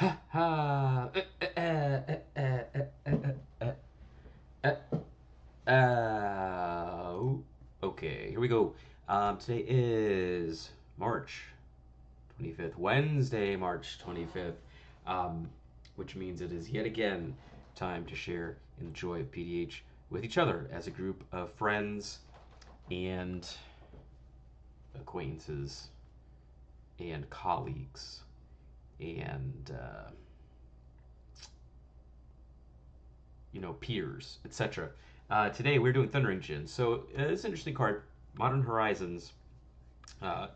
Ha ha. Okay, here we go. Today is March 25th, Wednesday, March 25th, um, which means it is yet again time to share in the joy of PDH with each other as a group of friends and acquaintances and colleagues and peers, etc. Today we're doing Thundering Djinn. So it's an interesting card. Modern Horizons, uh,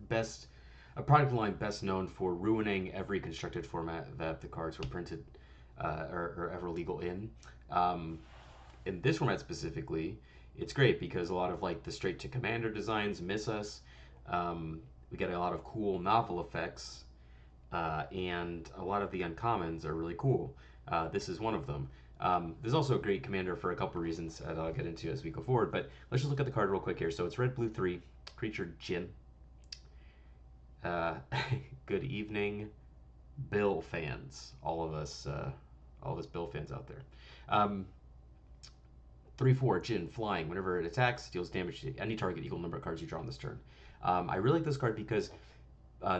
best a product line best known for ruining every constructed format that the cards were printed or ever legal in. Um, in this format specifically, it's great because a lot of like the straight to commander designs miss us. We get a lot of cool novel effects, and a lot of the uncommons are really cool. This is one of them. There's also a great commander for a couple reasons that I'll get into as we go forward, but let's just look at the card real quick here. So it's red, blue, 3, creature Djinn. Uh, Good evening, Bill fans. All of us Bill fans out there. Um, 3/4 Djinn flying. Whenever it attacks, deals damage to any target equal number of cards you draw on this turn. I really like this card because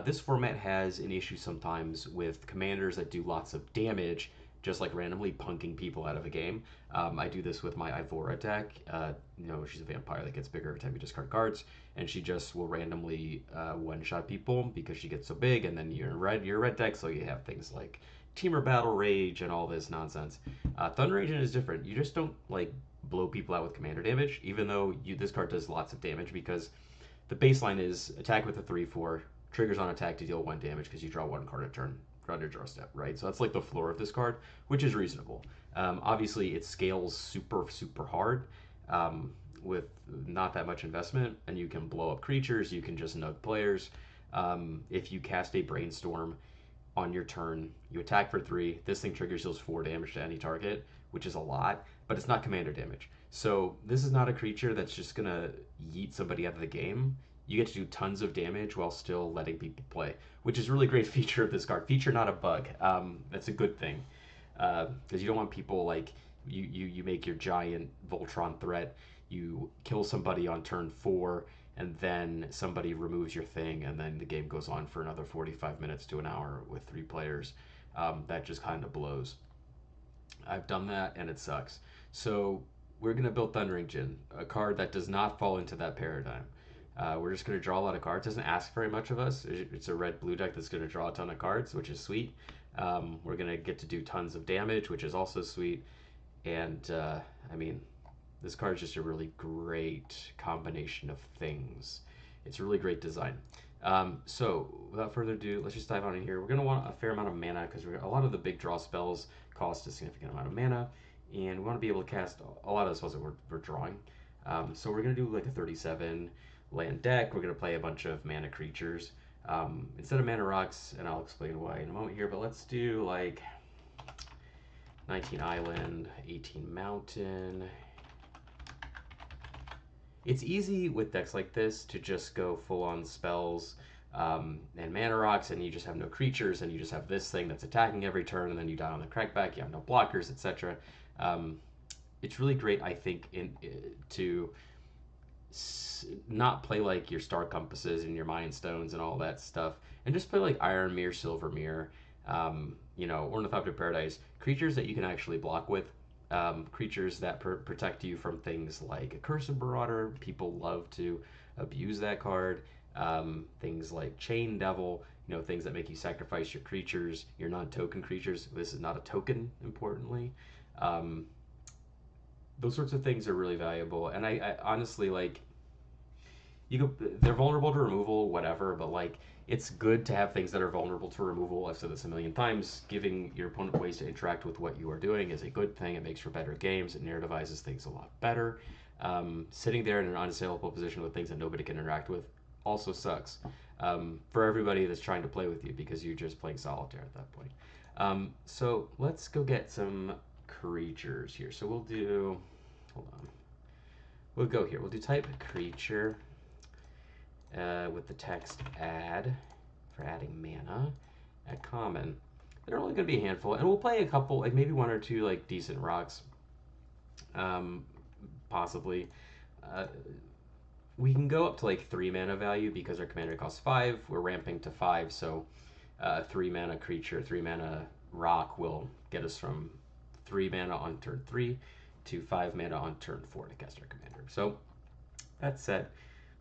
this format has an issue sometimes with commanders that do lots of damage, just like randomly punking people out of a game. I do this with my Ivora deck. She's a vampire that gets bigger every time you discard cards, and she just will randomly one-shot people because she gets so big. And then you're a red deck, so you have things like Teamer Battle Rage and all this nonsense. Thunder Agent is different. You just don't like blow people out with commander damage, even though this card does lots of damage because the baseline is attack with a 3/4, triggers on attack to deal 1 damage because you draw 1 card a turn on your draw step, right? So that's like the floor of this card, which is reasonable. Obviously, it scales super, super hard with not that much investment, and you can blow up creatures, you can just nug players. If you cast a Brainstorm on your turn, you attack for 3, this thing triggers deals 4 damage to any target, which is a lot, but it's not commander damage. So this is not a creature that's just gonna yeet somebody out of the game. You get to do tons of damage while still letting people play, which is a really great feature of this card. Feature, not a bug. That's a good thing because you don't want people like you make your giant Voltron threat, you kill somebody on turn 4, and then somebody removes your thing, and then the game goes on for another 45 minutes to an hour with 3 players. That just kind of blows. I've done that, and it sucks. So we're going to build Thundering Djinn, a card that does not fall into that paradigm. We're just going to draw a lot of cards. It doesn't ask very much of us. It's a red-blue deck that's going to draw a ton of cards, which is sweet. We're going to get to do tons of damage, which is also sweet. And, I mean, this card is just a really great combination of things. It's a really great design. So, without further ado, let's just dive on in here. We're going to want a fair amount of mana because a lot of the big draw spells cost a significant amount of mana, and we want to be able to cast a lot of the spells that we're drawing. So, we're going to do like a 37 land deck. We're going to play a bunch of mana creatures. Instead of mana rocks, and I'll explain why in a moment here, but let's do like 19 Island, 18 Mountain. It's easy with decks like this to just go full on spells and mana rocks, and you just have no creatures, and you just have this thing that's attacking every turn, and then you die on the crackback. You have no blockers, etc. It's really great, I think, to not play like your star compasses and your mind stones and all that stuff, and just play like Iron Mirror, Silver Mirror, Ornithopter Paradise, creatures that you can actually block with, creatures that protect you from things like a Curse of Marauder. People love to abuse that card. Things like Chain Devil, things that make you sacrifice your creatures, your non-token creatures. This is not a token, importantly. Um, those sorts of things are really valuable, and I honestly like they're vulnerable to removal, whatever, but like it's good to have things that are vulnerable to removal. I've said this a million times. Giving your opponent ways to interact with what you are doing is a good thing. It makes for better games. It narrativizes things a lot better. Sitting there in an unassailable position with things that nobody can interact with also sucks for everybody that's trying to play with you because you're just playing solitaire at that point. So let's go get some creatures here. So we'll do, hold on. We'll go here. We'll do type creature with the text add for adding mana at common. They're only going to be a handful, and we'll play a couple, like maybe one or two like decent rocks, um, possibly. Uh, we can go up to like 3 mana value because our commander costs 5. We're ramping to 5, so 3 mana creature, 3 mana rock will get us from 3 mana on turn 3 to 5 mana on turn 4 to cast our commander. So that said,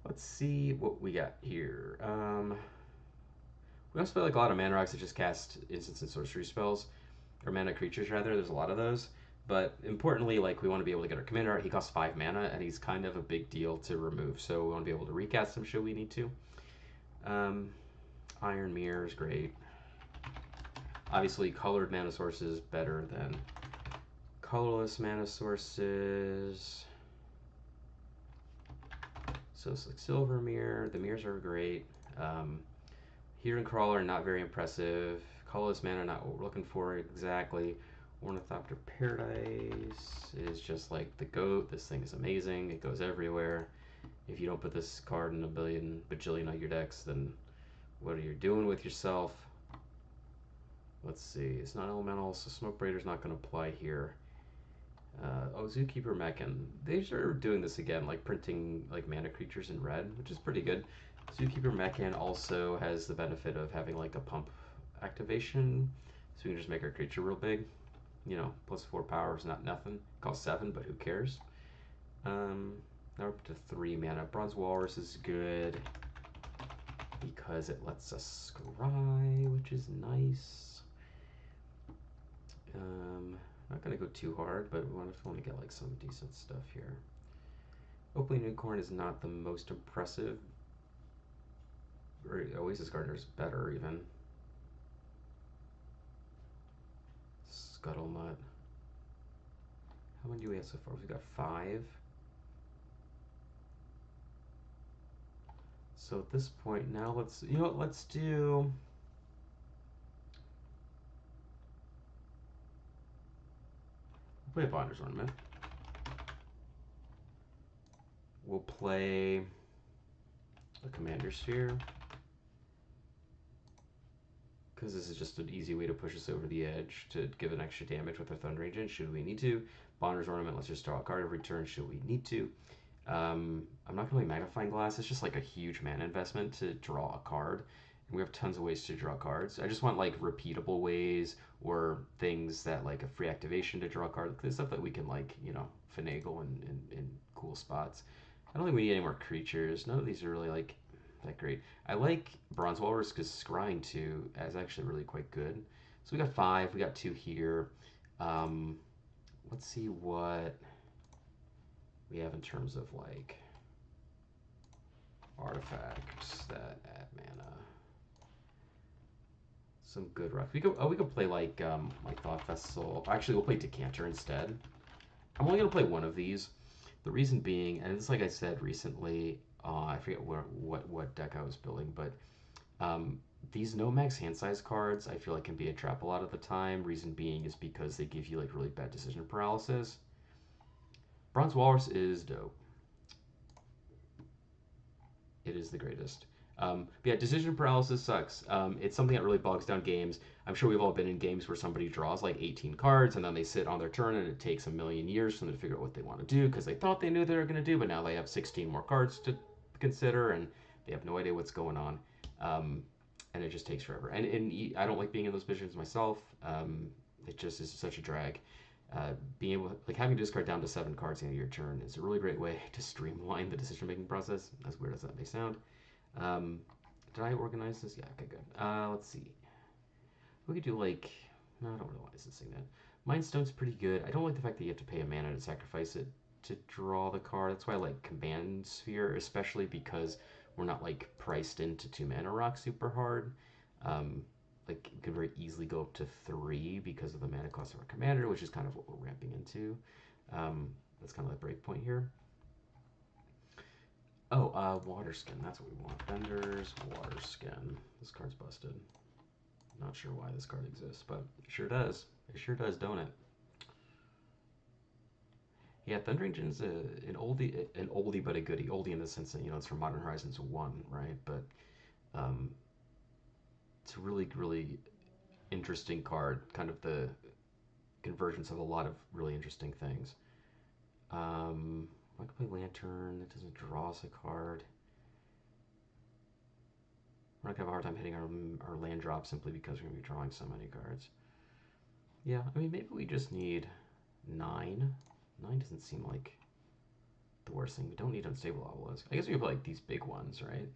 let's see what we got here. We also play like a lot of mana rocks that just cast instants and sorcery spells, or mana creatures rather. There's a lot of those. But importantly, like we want to be able to get our commander out. He costs 5 mana, and he's kind of a big deal to remove. So we want to be able to recast him should we need to. Um, Iron Mirror is great. Obviously, colored mana sources better than colorless mana sources. So it's like Silver Mirror. The mirrors are great. Here and Crawler, not very impressive. Colorless mana, not what we're looking for exactly. Ornithopter Paradise is just like the GOAT. This thing is amazing. It goes everywhere. If you don't put this card in a bajillion of your decks, then what are you doing with yourself? Let's see. It's not elemental, so Smoke Braider's not going to apply here. Zookeeper Mechan. They are doing this again, like printing like mana creatures in red, which is pretty good. Zookeeper Mechan also has the benefit of having like a pump activation, so we can just make our creature real big. You know, +4 power is not nothing. It costs 7, but who cares? Now we're up to 3 mana. Bronze Walrus is good because it lets us scry, which is nice. Not gonna go too hard, but we want to get like some decent stuff here. Opening Unicorn is not the most impressive. Or Oasis Gardener is better even. Scuttlenut. How many do we have so far? We got 5. So at this point now, let's let's do. We'll play a Bonder's Ornament. We'll play a Commander Sphere, because this is just an easy way to push us over the edge to give an extra damage with our Thundering Djinn should we need to. Bonder's Ornament, let's just draw a card every turn should we need to. I'm not going to play Magnifying Glass. It's just like a huge mana investment to draw a card. And we have tons of ways to draw cards. I just want like repeatable ways or things that like a free activation to draw a card. The stuff that we can like, finagle in cool spots. I don't think we need any more creatures. None of these are really like that great. I like Bronze Walrus because scrying 2 is actually really quite good. So we got 5. We got 2 here. Let's see what we have in terms of like artifacts that add mana. Some good rough. We could play like Thought Vessel. Actually, we'll play Decanter instead. I'm only gonna play one of these. The reason being, and it's like I said recently, I forget what deck I was building, but these no max hand size cards I feel like can be a trap a lot of the time. Reason being is because they give you like really bad decision paralysis. Bronze Walrus is dope. It is the greatest. But yeah, decision paralysis sucks. It's something that really bogs down games. I'm sure we've all been in games where somebody draws like 18 cards and then they sit on their turn and it takes a million years for them to figure out what they want to do because they thought they knew they were going to do, but now they have 16 more cards to consider and they have no idea what's going on. And it just takes forever. And I don't like being in those positions myself. It just is such a drag. Being able like having to discard down to 7 cards at the end of your turn is a really great way to streamline the decision making process, as weird as that may sound. Did I organize this? Yeah, okay, good. Let's see. We could do like, no, I don't really want this Signet. Mind Stone's pretty good. I don't like the fact that you have to pay a mana to sacrifice it to draw the card. That's why I like Command Sphere, especially because we're not like priced into 2 mana rock super hard. Like we could very easily go up to 3 because of the mana cost of our commander, which is kind of what we're ramping into. That's kind of the break point here. Oh, Waterskin. That's what we want. Bender's Waterskin. This card's busted. Not sure why this card exists, but it sure does. It sure does, don't it? Yeah, Thundering Djinn's an oldie but a goodie. Oldie in the sense that it's from Modern Horizons 1, right? But it's really, really interesting card, kind of the convergence of a lot of really interesting things. I could play Lantern. That doesn't draw us a card. We're not gonna have a hard time hitting our land drop simply because we're gonna be drawing so many cards. Yeah, I mean maybe we just need 9. 9 doesn't seem like the worst thing. We don't need unstable obelisk. I guess we could play like these big ones, right?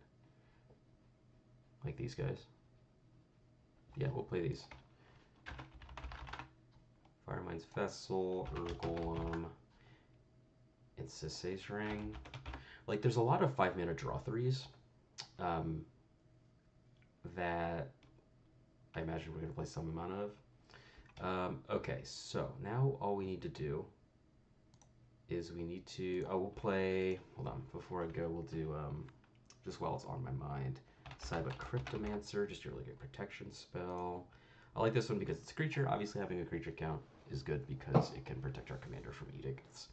Like these guys. Yeah, we'll play these. Firemind's Vessel, Golem, and Sisay's Ring. Like, there's a lot of 5-mana draw 3s that I imagine we're going to play some amount of. Okay, so now all we need to do is we need to... Oh, we'll play... Hold on, before I go, we'll do, just while it's on my mind, Cyber Cryptomancer, just a really good protection spell. I like this one because it's a creature. Obviously, having a creature count is good because it can protect our commander from edicts.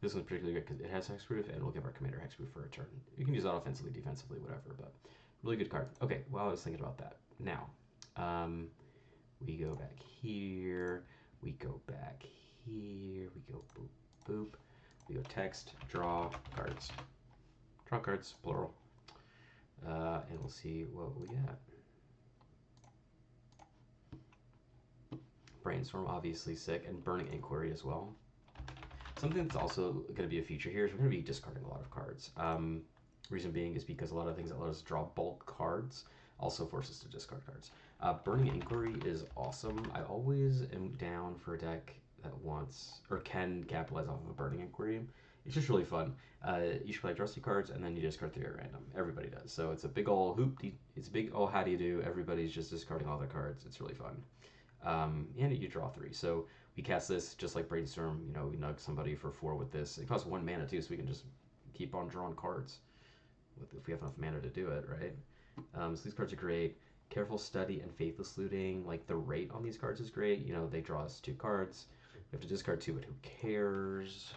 This one's particularly good because it has hexproof, and we'll give our commander hexproof for a turn. You can use that offensively, defensively, whatever, but really good card. Okay, well, I was thinking about that. Now, we go back here, we go back here, we go boop, boop, we go text, draw cards. Draw cards, plural. And we'll see what we got. Brainstorm, obviously sick, and Burning Inquiry as well. Something that's also going to be a feature here is we're going to be discarding a lot of cards. Reason being is because a lot of things that let us draw bulk cards also force us to discard cards. Burning Inquiry is awesome. I always am down for a deck that wants or can capitalize off of a Burning Inquiry. It's just really fun. You should play draw 2 cards and then you discard 3 at random. Everybody does. So it's a big ol' hoop. It's a big ol' how do you do. Everybody's just discarding all their cards. It's really fun. And you draw 3. So we cast this just like Brainstorm. You know, we nug somebody for 4 with this. It costs 1 mana too, so we can just keep on drawing cards if we have enough mana to do it, right? So these cards are great. Careful Study and Faithless Looting. Like, the rate on these cards is great. You know, they draw us 2 cards. We have to discard 2, but who cares?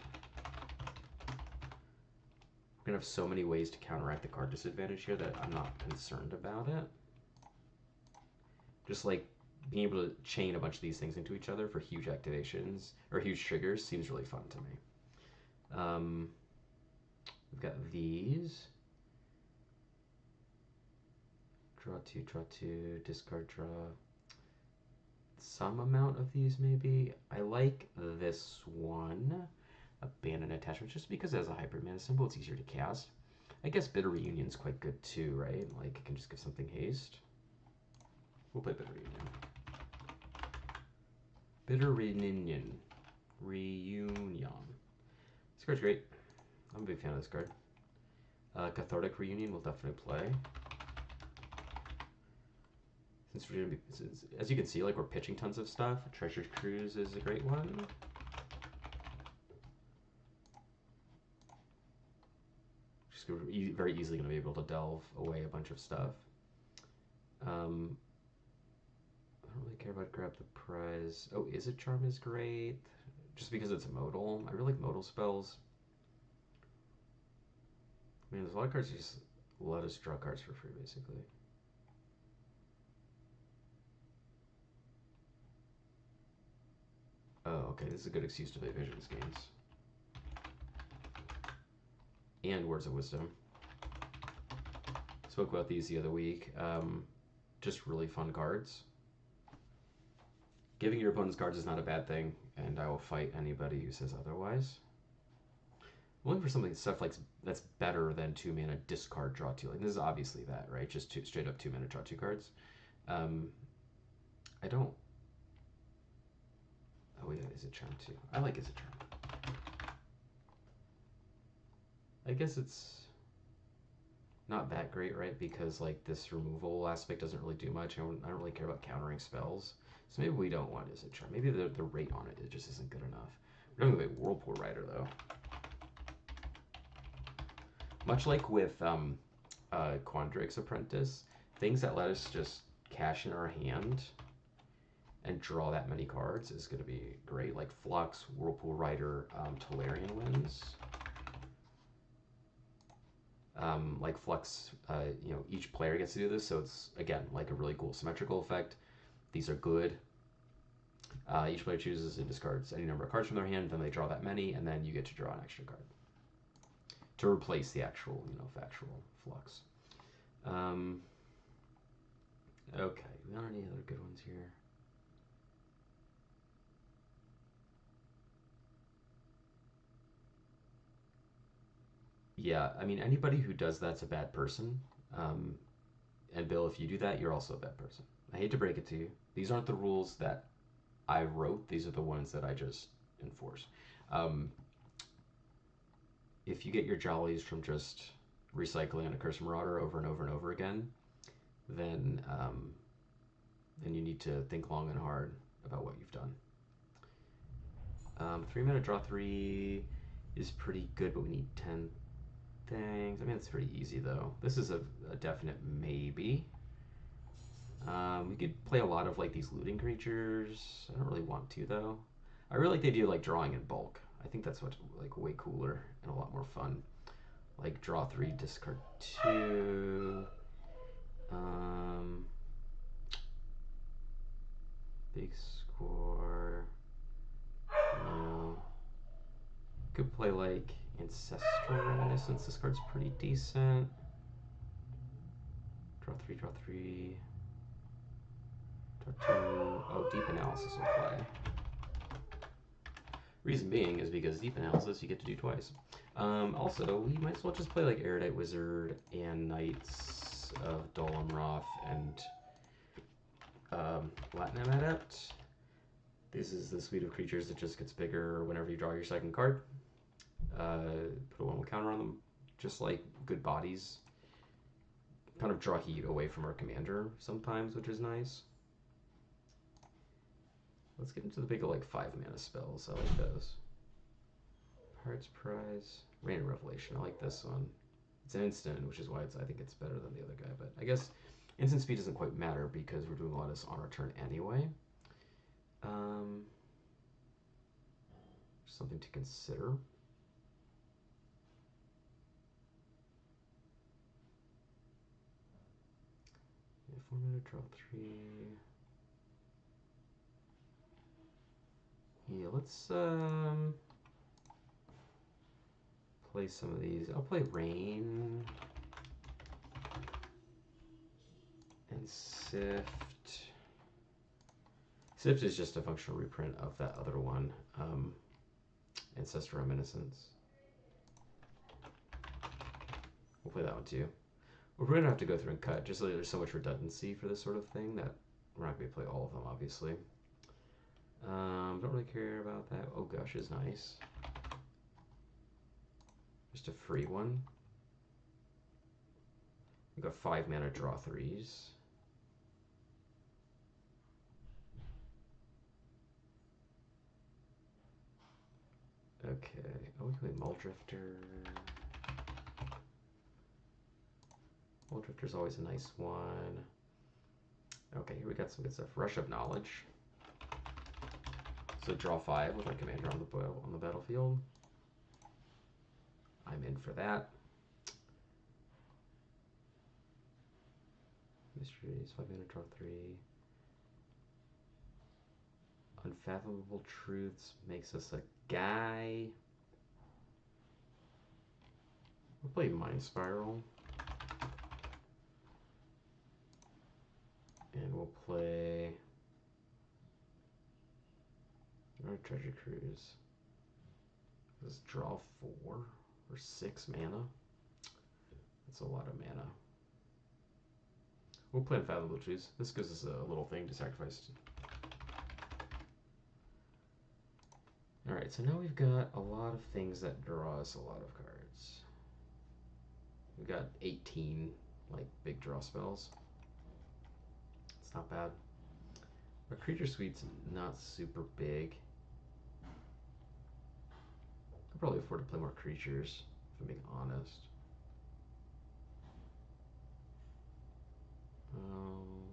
We're going to have so many ways to counteract the card disadvantage here that I'm not concerned about it. Just like being able to chain a bunch of these things into each other for huge activations or huge triggers seems really fun to me. We've got these. Draw 2, discard, draw. Some amount of these maybe. I like this one. Abandon Attachment, just because it has a hybrid mana symbol, it's easier to cast. I guess Bitter Reunion's quite good too, right? Like, it can just give something haste. We'll play Bitter Reunion. Bitter Reunion. This card's great. I'm a big fan of this card. Cathartic Reunion we'll definitely play. Since we're gonna be, as you can see, like, we're pitching tons of stuff. Treasure Cruise is a great one. Just very easily going to be able to delve away a bunch of stuff. I don't really care about Grab the Prize. Oh, Izzet Charm is great. Just because it's modal. I really like modal spells. I mean, there's a lot of cards that just let us draw cards for free, basically. Oh, okay, this is a good excuse to play Vision Schemes. And Words of Wisdom. Spoke about these the other week. Just really fun cards. Giving your opponent's cards is not a bad thing, and I will fight anybody who says otherwise. I'm looking for something stuff like that's better than 2 mana discard draw 2. Like, this is obviously that, right? Just straight up 2 mana draw 2 cards. I don't. Oh yeah, Izzet Charm too. I like Izzet Charm. I guess it's not that great, right? Because, like, this removal aspect doesn't really do much. I don't really care about countering spells. So maybe we don't want Izzet Charm. Maybe the rate on it just isn't good enough. We're going to play Whirlpool Rider, though. Much like with Quandrake's Apprentice, things that let us just cash in our hand and draw that many cards is going to be great. Like Flux, Whirlpool Rider, Tolarian Winds. like Flux, each player gets to do this, so it's again like a really cool symmetrical effect. These are good. Each player chooses and discards any number of cards from their hand, then they draw that many, and then you get to draw an extra card to replace the actual, factual Flux. Okay, we got any other good ones here? Yeah, I mean, anybody who does that's a bad person. Um, and Bill, if you do that, you're also a bad person. I hate to break it to you. These aren't the rules that I wrote, these are the ones that I just enforce. Um, if you get your jollies from just recycling on a Curse Marauder over and over and over again, then you need to think long and hard about what you've done. 3 mana draw 3 is pretty good, but we need 10 things. I mean, it's pretty easy though. This is a definite maybe. We could play a lot of like these looting creatures. I don't really want to though. I really like the idea of like drawing in bulk. I think that's what's like way cooler and a lot more fun. Like draw 3, discard 2. Big score. No. Could play like Ancestral Reminiscence. This card's pretty decent. Draw 3, draw 3. Draw 2. Oh, Deep Analysis will play. Reason being is because Deep Analysis you get to do twice. Also, we might as well just play like Erudite Wizard and Knights of Dolanroth and Platinum Adept. This is the suite of creatures that just gets bigger whenever you draw your second card. Put a 1/1 counter on them, just like good bodies. Kind of draw heat away from our commander sometimes, which is nice. Let's get into the big like 5 mana spells. I like those. Pirate's Prize, Rain of Revelation. I like this one. It's an instant, which is why I think it's better than the other guy. But I guess instant speed doesn't quite matter because we're doing a lot of this on our turn anyway. Something to consider. Yeah, 4 mana, draw 3. Yeah, let's play some of these. I'll play Rain and Sift. Sift is just a functional reprint of that other one, Ancestral Reminiscence. We'll play that one too. We're going to have to go through and cut, just so there's so much redundancy for this sort of thing that we're not going to play all of them, obviously. Don't really care about that. Oh gosh, is nice. Just a free one. We got 5 mana, draw 3s. Okay. Oh, we can play Muldrifter. Muldrifter's always a nice one. Okay, here we got some good stuff. Rush of Knowledge. So draw 5 with my commander on the battlefield. I'm in for that. Mysteries, 5 mana, draw 3. Unfathomable Truths makes us a guy. We'll play Mind Spiral. And we'll play our Treasure Cruise. Let's draw 4 or 6 mana. That's a lot of mana. We'll play Unfathomable Truths. This gives us a little thing to sacrifice. Alright, so now we've got a lot of things that draw us a lot of cards. We've got 18 like big draw spells. It's not bad. Our creature suite's not super big. I could probably afford to play more creatures, if I'm being honest.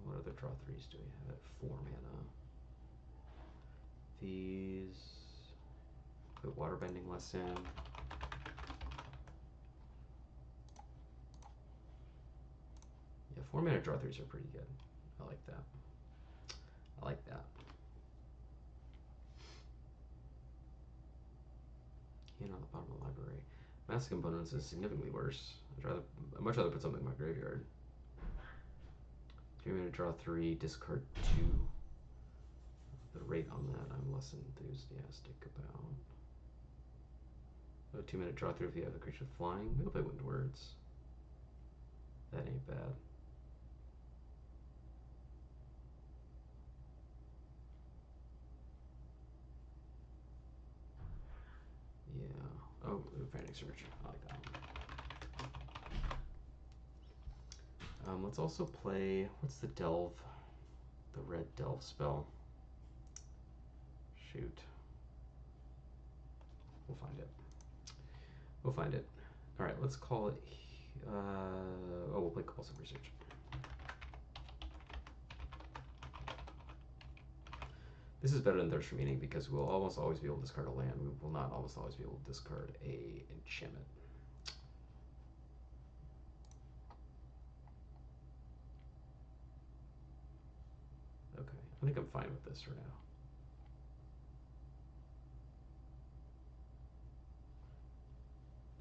What other draw 3s do we have at 4 mana? These. Put Waterbending Lesson. 4-mana draw threes are pretty good. I like that. I like that. Hand on the bottom of the library. Massive Components is significantly worse. I'd much rather put something in my graveyard. 3-mana draw 3, discard 2. The rate on that I'm less enthusiastic about. A 2-minute draw through if you have a creature flying. We'll play Winged Words. That ain't bad. Yeah. Oh, Panic Surge. I like that one. Let's also play. What's the Delve? The red Delve spell. Shoot. We'll find it. We'll find it. All right, let's call it. We'll play Compulsive Research. This is better than Thirst for Meaning because we'll almost always be able to discard a land. We will not almost always be able to discard a enchantment. Okay, I think I'm fine with this for now.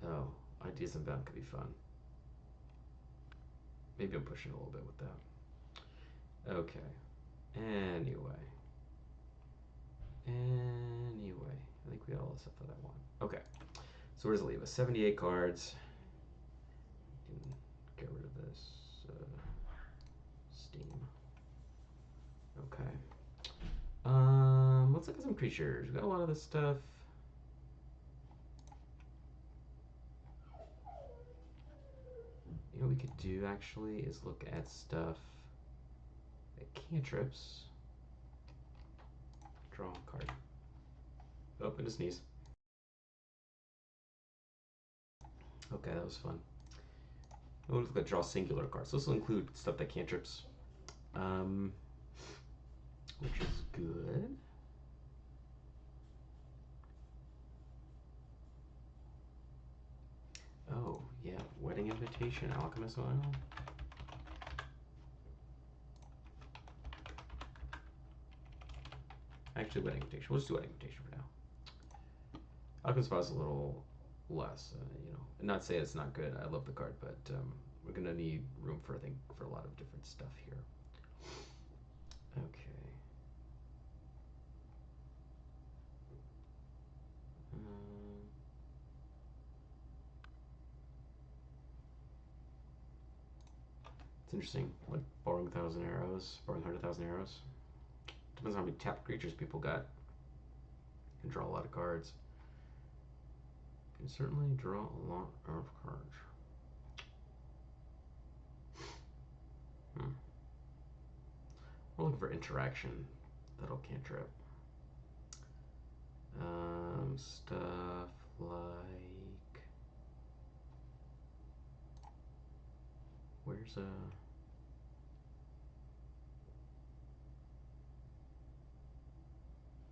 Oh, Ideas Unbound could be fun. Maybe I'm pushing a little bit with that. Okay. Anyway, I think we got all the stuff that I want. Okay, so where does it leave us? 78 cards. You can get rid of this. Steam. Okay. Let's look at some creatures. We got a lot of this stuff. You know what we could do actually is look at stuff like cantrips. Draw a card. Oh, and a sneeze. Okay, that was fun. We'll look at draw singular cards. This will include stuff that cantrips, which is good. Oh, yeah, Wedding Invitation, Alchemist Oil. Actually, Wedding Invitation. We'll just do Wedding Invitation for now. Alchemist Oil is a little less, you know. And not say it's not good. I love the card, but we're gonna need room for, I think, for a lot of different stuff here. Okay. It's interesting, like borrowing 1,000 arrows, borrowing 100,000 arrows. Depends on how many tapped creatures people got. You can draw a lot of cards. You can certainly draw a lot of cards. We're looking for interaction. That'll cantrip. Stuff like... Where's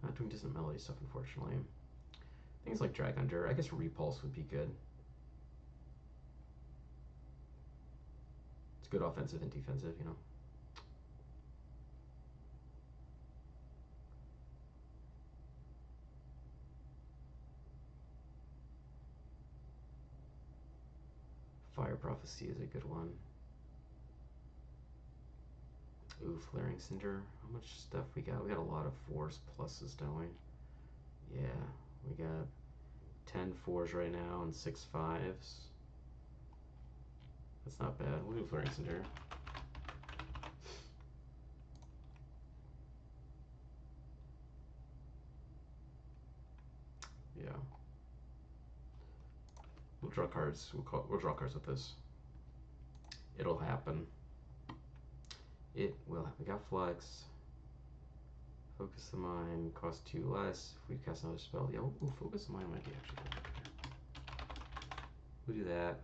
not doing Distant Melody stuff, unfortunately. Things like Drag Under. I guess Repulse would be good. It's good offensive and defensive, you know. Fire Prophecy is a good one. Ooh, Flaring Cinder. How much stuff we got? We got a lot of 4s pluses, don't we? Yeah, we got 10 4s right now and 6 5s. That's not bad. We'll do Flaring Cinder. Yeah. We'll draw cards. We'll draw cards with this. It'll happen. It will happen. We got Flex. Focus the Mind. Cost 2 less. If we cast another spell. Yeah, we'll Focus the Mind might be actually good. We'll do that.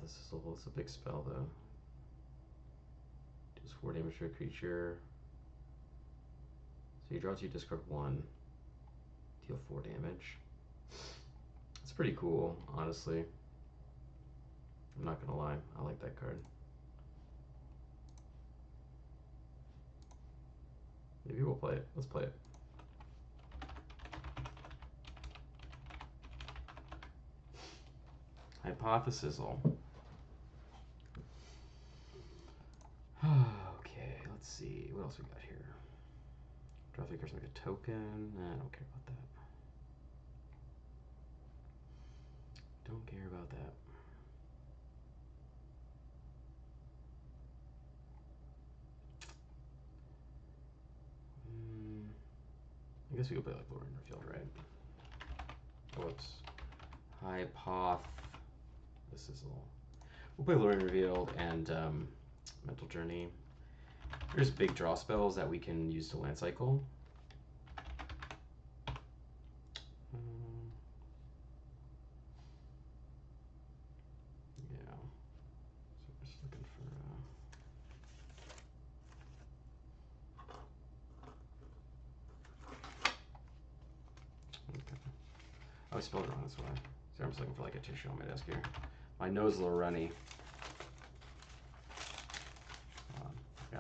Hypothesis. It's a big spell though. Does 4 damage to a creature. So you draw 2, discard 1, deal 4 damage. It's pretty cool, honestly. I'm not gonna lie, I like that card. Maybe we'll play it. Let's play it. Hypothesis. Okay, let's see. What else we got here? Draw 3 cards, make a token. I don't care about that. Don't care about that. I guess we could play like Lord Field, right? Whoops. Hypothesis. We'll play Lord Revealed and Mental Journey. There's big draw spells that we can use to land cycle. Yeah. So we're just looking for. Okay. Oh, I spelled it wrong. That's why. So I'm just looking for like a tissue on my desk here. My nose is a little runny. Yeah.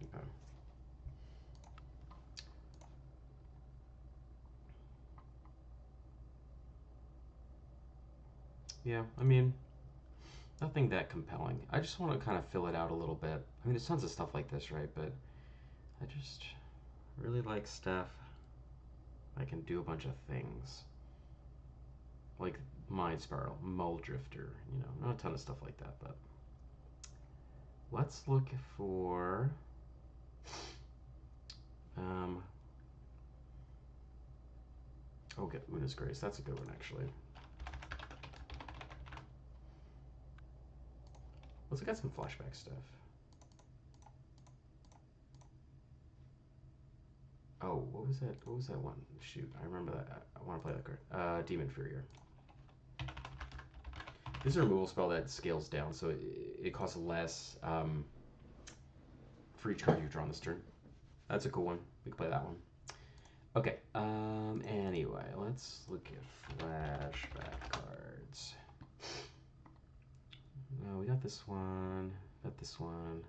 Okay. Yeah, I mean, nothing that compelling. I just want to kind of fill it out a little bit. I mean, there's tons of stuff like this, right? But I just really like stuff. I can do a bunch of things. Like Mind Spiral, Mull Drifter, you know, not a ton of stuff like that, but let's look for okay, Una's Grace. That's a good one, actually. Let's look at some flashback stuff. Oh, what was that? What was that one? Shoot, I remember that. I want to play that card. Demon Furrier. This is a removal spell that scales down, so it costs less for each card you draw on this turn. That's a cool one. We can play that one. Okay. Anyway, let's look at flashback cards. No, we got this one. Got this one.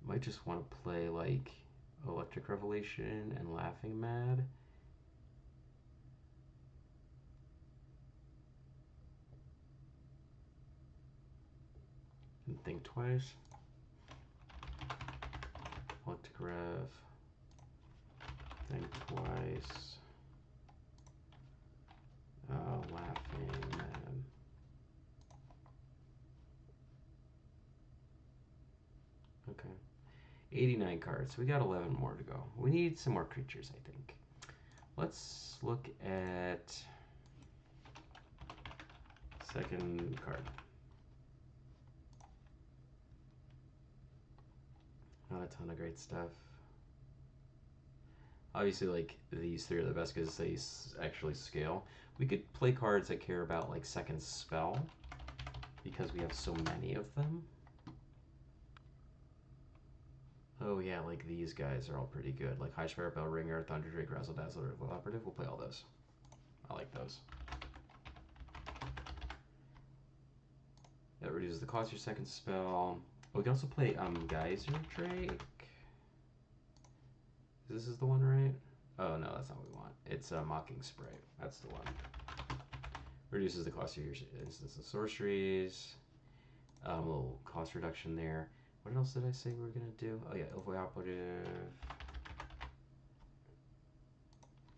Might just want to play like Electric Revelation and Laughing Mad. And think twice. Electric Rev. Think twice. Laughing Mad. Okay. 89 cards. We got 11 more to go. We need some more creatures, I think. Let's look at second card. Not a ton of great stuff. Obviously, like, these three are the best because they actually scale. We could play cards that care about, like, second spell because we have so many of them. Oh yeah, like these guys are all pretty good. Like High Spirit, Bell Ringer, Thunder Drake, Razzle Dazzle, Operative. We'll play all those. I like those. That reduces the cost of your second spell. Oh, we can also play Geyser Drake. This is the one, right? Oh no, that's not what we want. It's Mocking Spray. That's the one. Reduces the cost of your instants and sorceries. A little cost reduction there. What else did I say we were gonna do? Oh yeah, Ilvoy Operative,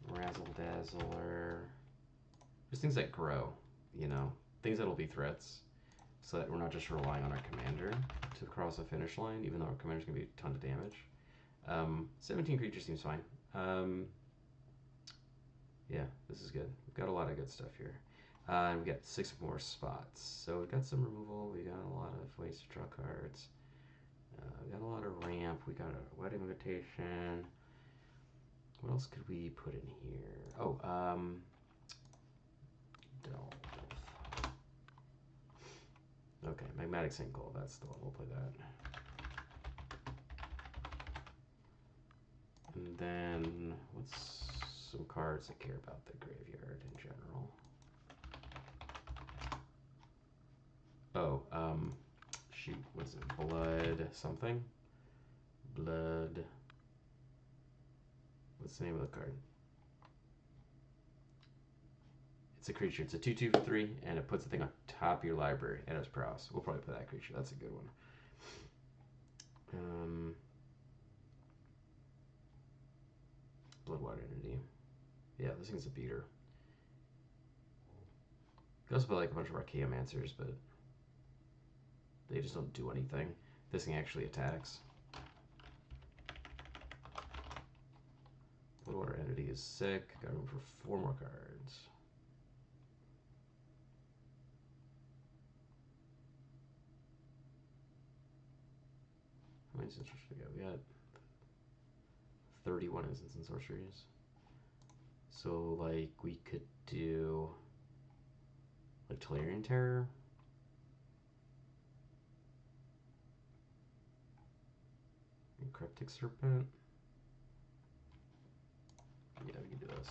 Razzle Dazzler. Just things that grow, you know, things that'll be threats, so that we're not just relying on our commander to cross a finish line, even though our commander's gonna be a ton of damage. 17 creatures seems fine. Yeah, this is good. We've got a lot of good stuff here. And we got 6 more spots. So we've got some removal. We got a lot of ways to draw cards. We got a lot of ramp. We got a wedding invitation. What else could we put in here? Oh, Delve. Okay, Magmatic Sinkhole, that's the one, we'll play that. And then, what's some cards that care about the graveyard in general? Oh, shoot, what's it? Blood something? Blood. What's the name of the card? It's a creature. It's a 2/2 for 3, and it puts the thing on top of your library and it's prowess. We'll probably play that creature. That's a good one. Bloodwater Entity. Yeah, this thing's a beater. It goes by like a bunch of Archaeomancers, but they just don't do anything. This thing actually attacks. Bloodwater Entity is sick. Got room for 4 more cards. How many instants we got? We got 31 instants and sorceries. So, like, we could do like Tolarian Terror. And Cryptic Serpent. Yeah, we can do this.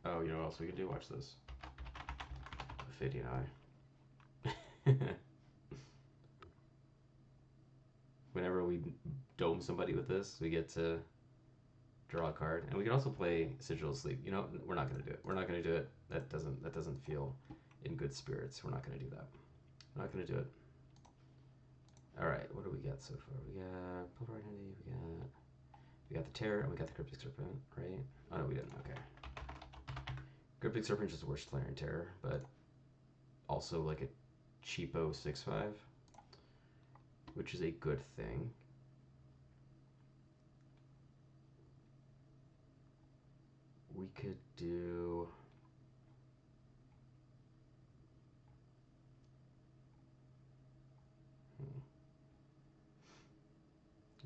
Oh, you know what else we could do? Watch this. Fading Eye. Whenever we dome somebody with this, we get to draw a card, and we can also play Sigil of Sleep. You know, we're not gonna do it. We're not gonna do it. That doesn't feel in good spirits. We're not gonna do that. We're not gonna do it. All right, what do we got so far? We got Bloodwater Entity. We got the Terror, and we got the Cryptic Serpent, right? Oh no, we didn't. Okay. Cryptic Serpent is the worst Tolarian Terror, but also like a cheapo 6/5, which is a good thing. We could do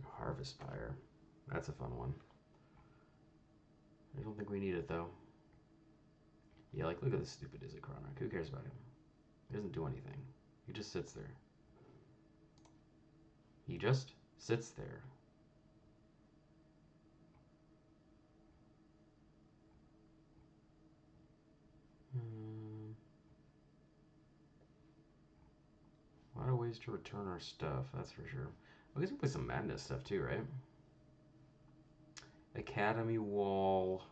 Harvest Fire. That's a fun one. I don't think we need it though. Yeah, like look at this stupid Izzet Chronarch. Who cares about him? He doesn't do anything. He just sits there. He just sits there. A lot of ways to return our stuff, that's for sure. I guess we play some Madness stuff too, right? Academy Wall.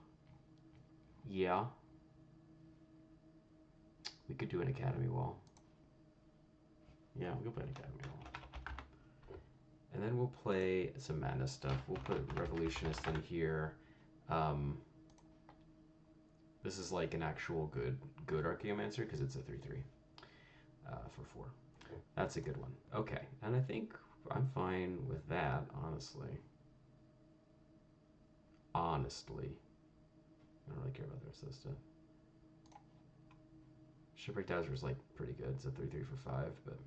Yeah. We could do an Academy Wall. Yeah, we could play an Academy Wall. And then we'll play some Madness stuff. We'll put Revolutionist in here. This is like an actual good Archaeomancer because it's a 3/3 for 4. That's a good one. Okay, and I think I'm fine with that, honestly. Honestly. I don't really care about the rest of this stuff. Shipwreck Dowser is like pretty good. It's a 3/3 for 5, but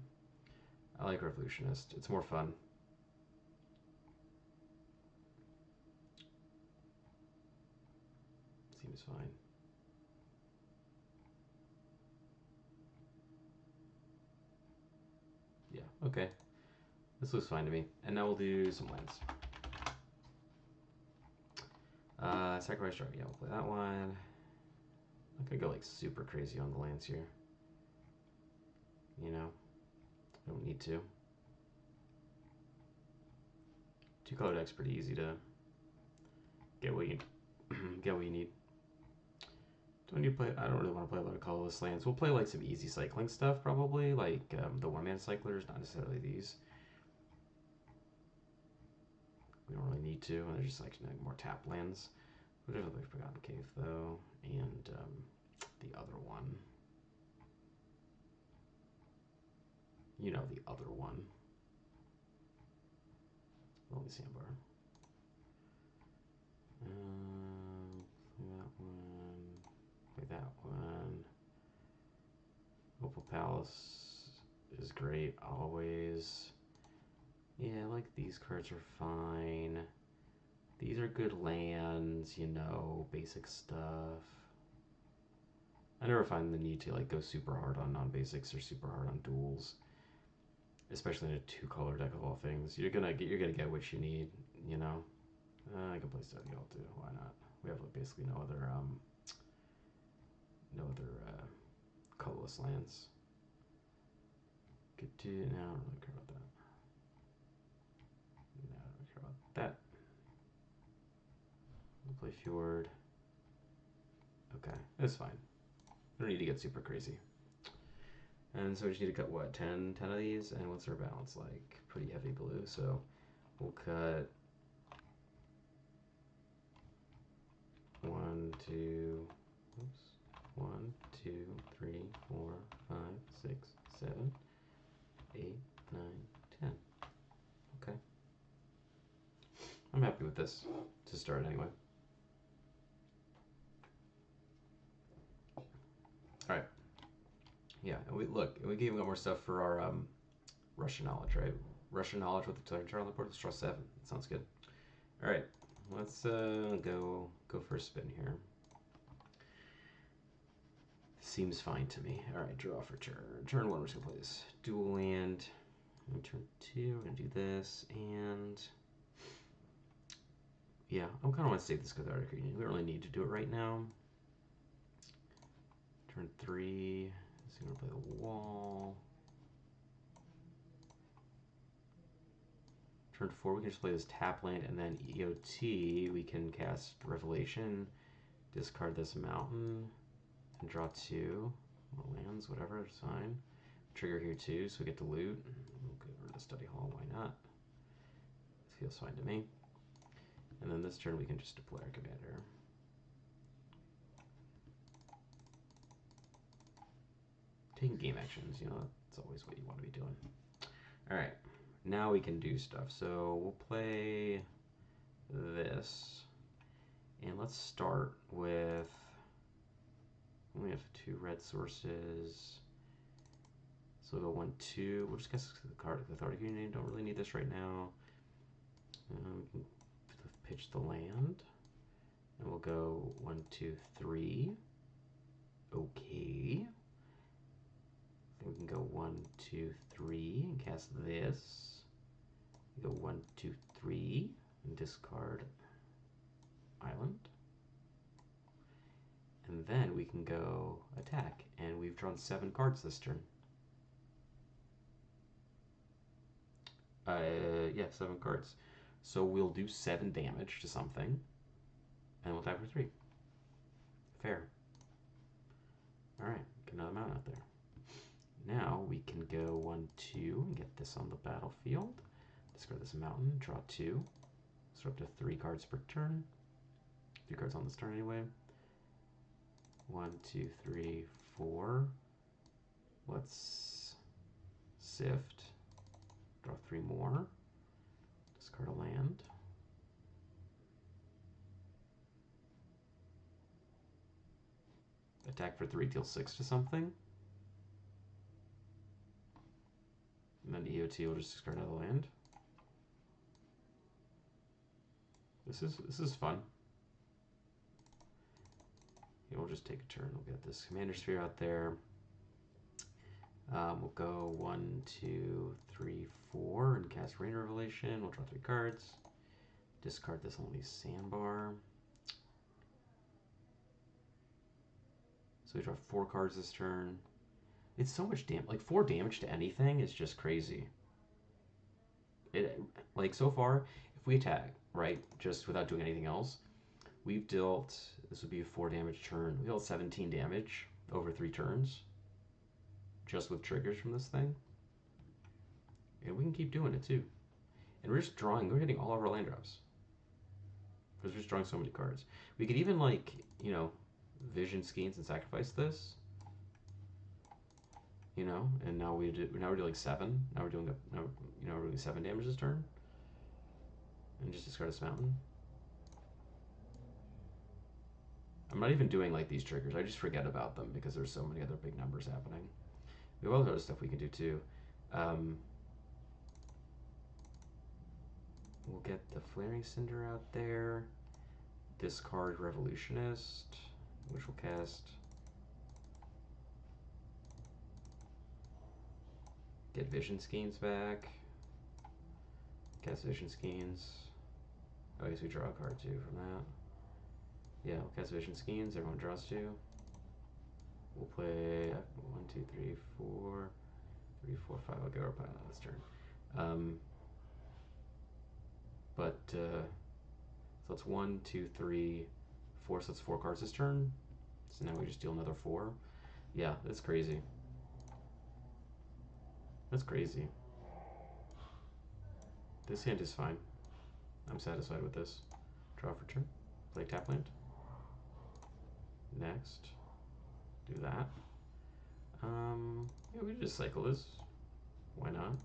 I like Revolutionist. It's more fun. Seems fine. Yeah, okay. This looks fine to me. And now we'll do some lands. Sacrifice Shark. Yeah, we'll play that one. I'm not gonna go like super crazy on the lands here. You know, I don't need to. 2-color deck's pretty easy to get what you get what you need. Don't need to play. I don't really want to play a lot of colorless lands. We'll play like some easy cycling stuff probably, like the 1-mana cyclers, not necessarily these. We don't really need to, and they're just like more tap lands. We'll definitely Forgotten Cave though, and the other one. You know, the other one. Lonely Sandbar. Play that one. Play that one. Opal Palace. is great always. Yeah, like these cards are fine. These are good lands, you know, basic stuff. I never find the need to like go super hard on non-basics or super hard on duels, especially in a two-color deck of all things. You're gonna get what you need, you know. I can play Study Hall too. Why not? We have like, basically no other colorless lands. Could do. No, I don't really care about that. No, I don't really care about that. We'll play Fjord. Okay, that's fine. We don't need to get super crazy. And so we just need to cut what, 10 of these? And what's our balance like? Pretty heavy blue, so we'll cut 1, 2, oops, 1, 2, 3, 4, 5, 6, 7, 8, 9, 10. Okay. I'm happy with this to start anyway. All right. Yeah, and we gave more stuff for our Russian knowledge, right? Russian knowledge with the turn on the board. Let's draw 7. That sounds good. All right, let's go for a spin here. Seems fine to me. All right, draw for turn. Turn 1, we're just gonna play this dual land. And turn 2, we're gonna do this, and yeah, I kind of want to save this cathartic reading. We don't really need to do it right now. Turn 3, so we're gonna play the wall. Turn 4, we can just play this tap land, and then EOT, we can cast Revelation, discard this mountain, and draw 2 more lands, whatever, it's fine. Trigger here too, so we get to loot. We'll go over to Study Hall, why not? This feels fine to me. And then this turn we can just deploy our commander. Taking game actions, you know, that's always what you want to be doing. All right, now we can do stuff. So we'll play this, and let's start with, we have 2 red sources. So we'll go 1, 2. We'll just cast the card of Cathartic Union. Don't really need this right now. We can pitch the land, and we'll go 1, 2, 3. Okay. I think we can go 1, 2, 3 and cast this. We go 1, 2, 3 and discard island. And then we can go attack, and we've drawn 7 cards this turn. Yeah, 7 cards. So we'll do 7 damage to something, and we'll attack for 3. Fair. All right, get another mountain out there. Now we can go 1, 2 and get this on the battlefield. Discard this mountain, draw 2. So up to 3 cards per turn. 3 cards on this turn anyway. 1, 2, 3, 4. Let's sift. Draw 3 more. Discard a land. Attack for 3, deal 6 to something. And then EOT will just discard another land. This is fun. Yeah, we'll just take a turn. We'll get this commander sphere out there. We'll go 1, 2, 3, 4 and cast Rain Revelation. We'll draw 3 cards. Discard this only sandbar. So we draw 4 cards this turn. It's so much damage. Like 4 damage to anything is just crazy. It, like so far, if we attack, right, just without doing anything else, we've dealt, this would be a 4 damage turn. We dealt 17 damage over 3 turns. Just with triggers from this thing. And we can keep doing it too. And we're just drawing, we're hitting all of our land drops. Because we're just drawing so many cards. We could even like, you know, vision Skeins and sacrifice this. You know, and now we're doing 7. Now we're doing we're doing 7 damage this turn. And just discard this mountain. I'm not even doing like these triggers. I just forget about them because there's so many other big numbers happening. We have other stuff we can do too. Um, we'll get the Flaring Cinder out there. Discard Revolutionist, which will cast. Get Vision Schemes back. Cast Vision Schemes. Oh, I guess we draw a card too from that. Yeah, we'll cast Vision Schemes. Everyone draws two. We'll play 1, 2, 3, 4, 3, 4, 5. I'll go our pile on this turn. So it's 1, 2, 3, 4. So it's 4 cards this turn. So now we just deal another 4. Yeah, that's crazy. That's crazy. This hand is fine. I'm satisfied with this. Draw for turn. Play tap land. Next. Do that. Yeah, we just cycle this. Why not?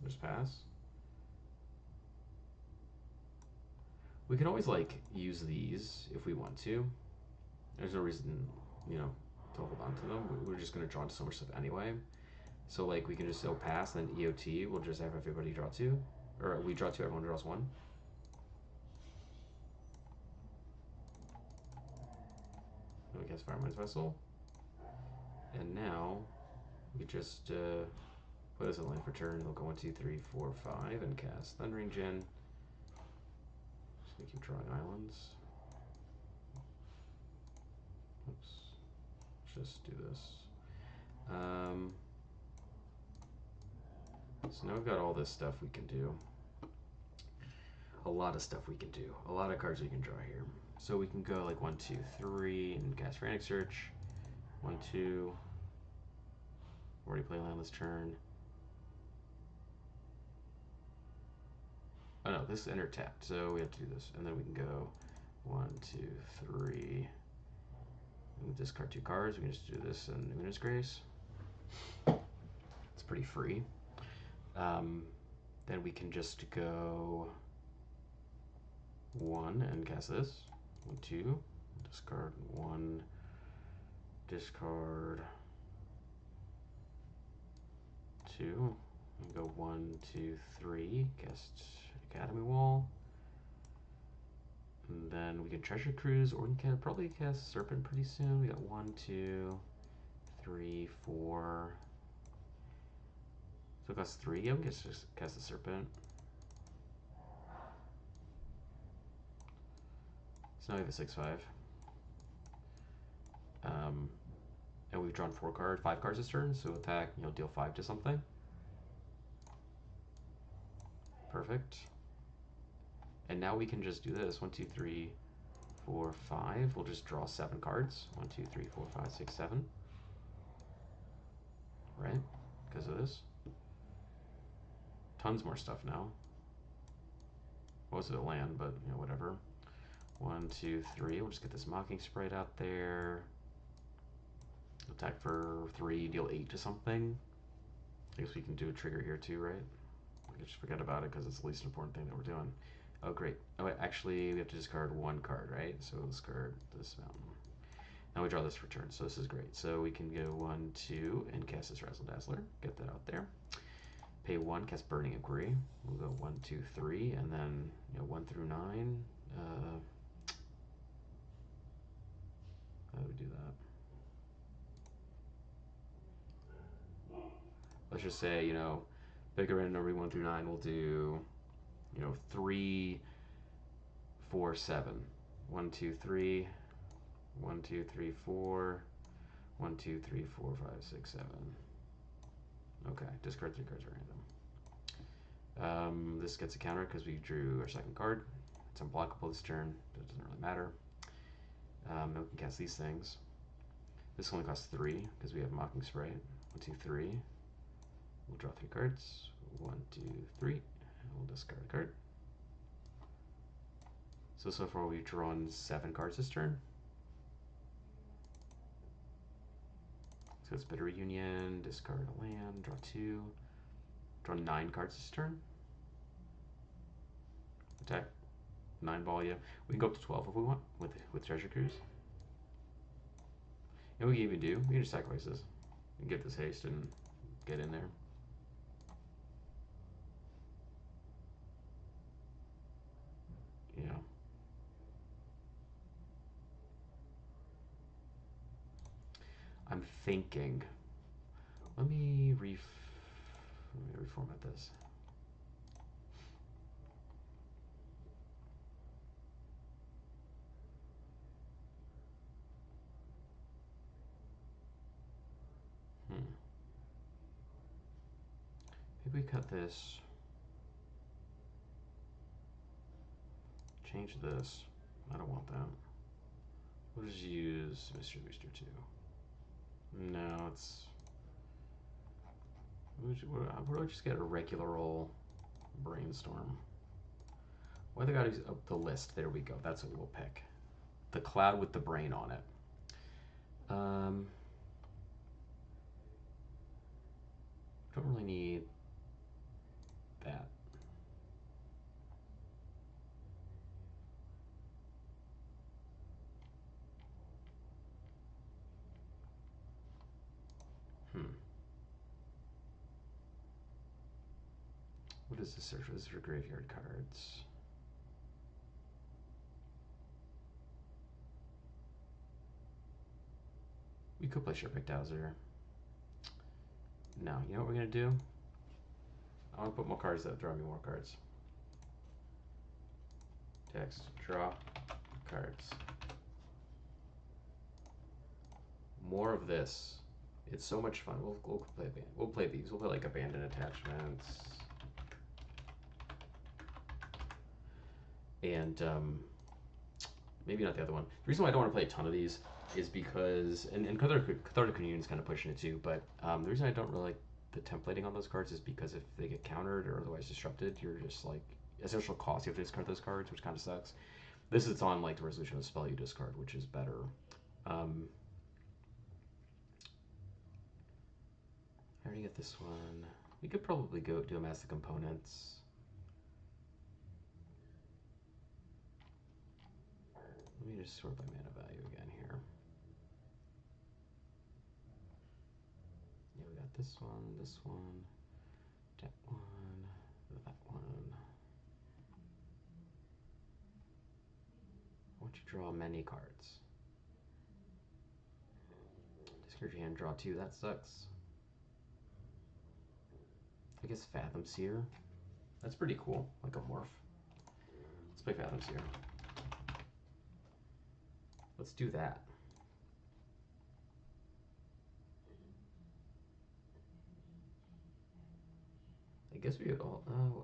Just pass. We can always like use these if we want to. There's no reason, you know, to hold on to them. We're just gonna draw into so much stuff anyway. So like we can just go pass, and then EOT. We'll just have everybody draw 2, or we draw 2. Everyone draws 1. And we cast Firemine's Vessel, and now we just put this in line for turn. It'll go 1, 2, 3, 4, 5, and cast Thundering Djinn. Just gonna keep drawing islands. Oops. Let's just do this. So now we've got all this stuff we can do. A lot of stuff we can do. A lot of cards we can draw here. So we can go like 1, 2, 3 and cast Frantic Search. 1, 2. Already play land this turn. Oh no, this is enter tapped, so we have to do this. And then we can go 1, 2, 3. We can discard 2 cards. We can just do this in Luminous Grace. It's pretty free. Then we can just go 1 and cast this. 1, 2. Discard 1. Discard 2. And go 1, 2, 3. Cast Academy Wall. And then we can Treasure Cruise, or we can probably cast Serpent pretty soon. We got 1, 2, 3, 4. So it costs 3. Yeah, we can just cast the Serpent. So now we have a 6/5. And we've drawn 5 cards this turn. So attack, deal 5 to something. Perfect. And now we can just do this. 1, 2, 3, 4, 5. We'll just draw 7 cards. 1, 2, 3, 4, 5, 6, 7. Right? Because of this. Tons more stuff now. Most of it land, but whatever. 1, 2, 3. We'll just get this Mocking Sprite out there. Attack for 3, deal 8 to something. I guess we can do a trigger here too, right? I just forget about it because it's the least important thing that we're doing. Oh, great. Oh, wait, actually, we have to discard 1 card, right? So we'll discard this mountain. Now we draw this for turn, so this is great. So we can go 1, 2, and cast this Razzle Dazzler. Get that out there. Pay 1, cast Burning Inquiry. We'll go 1, 2, 3, and then 1 through 9. How do we do that? Let's just say, pick a random number 1 through 9. We'll do, 3, 4, 7. 1, 2, 3. 1, 2, 3, 4. 1, 2, 3, 4, 5, 6, 7. Okay, discard 3 cards at random. This gets a counter because we drew our 2nd card. It's unblockable this turn, but it doesn't really matter. Now we can cast these things. This only costs 3 because we have Mocking Sprite. 1, 2, 3. We'll draw 3 cards. 1, 2, 3. And we'll discard a card. So far we've drawn 7 cards this turn. So it's Bitter Reunion, discard a land, draw 2. Draw 9 cards this turn. Attack. 9 ball, yeah. We can go up to 12 if we want with Treasure Cruise. And we can even do, we can just sacrifice this. Give this haste and get in there. Yeah. I'm thinking. Let me reformat this. Maybe we cut this. Change this. I don't want that. We'll just use Mystery Booster 2. No, it's... What do I just get? A regular old brainstorm. Why they gotta use the list? There we go. That's what we'll pick. The cloud with the brain on it. Don't really need that. What is this search? This is for graveyard cards. We could play Shipwreck Dowser. No, you know what we're gonna do? I want to put more cards that draw me more cards. Text, draw, cards. More of this. It's so much fun. We'll play we'll play these. We'll play like abandoned attachments. And maybe not the other one. The reason why I don't want to play a ton of these is because, and Cathartic Communion is kind of pushing it too, but the reason I don't really like the templating on those cards is because if they get countered or otherwise disrupted, you're just like, essential cost, you have to discard those cards, which kind of sucks. This is on like the resolution of the spell you discard, which is better. I already get this one. We could probably go do a Mass of Components. Let me just sort by mana value again here. Yeah, we got this one, that one, that one. I want you to draw many cards. Discard your hand, draw 2, that sucks. I guess Fathom Seer. That's pretty cool, like a morph. Let's play Fathom Seer. Let's do that. I guess we could all... Oh,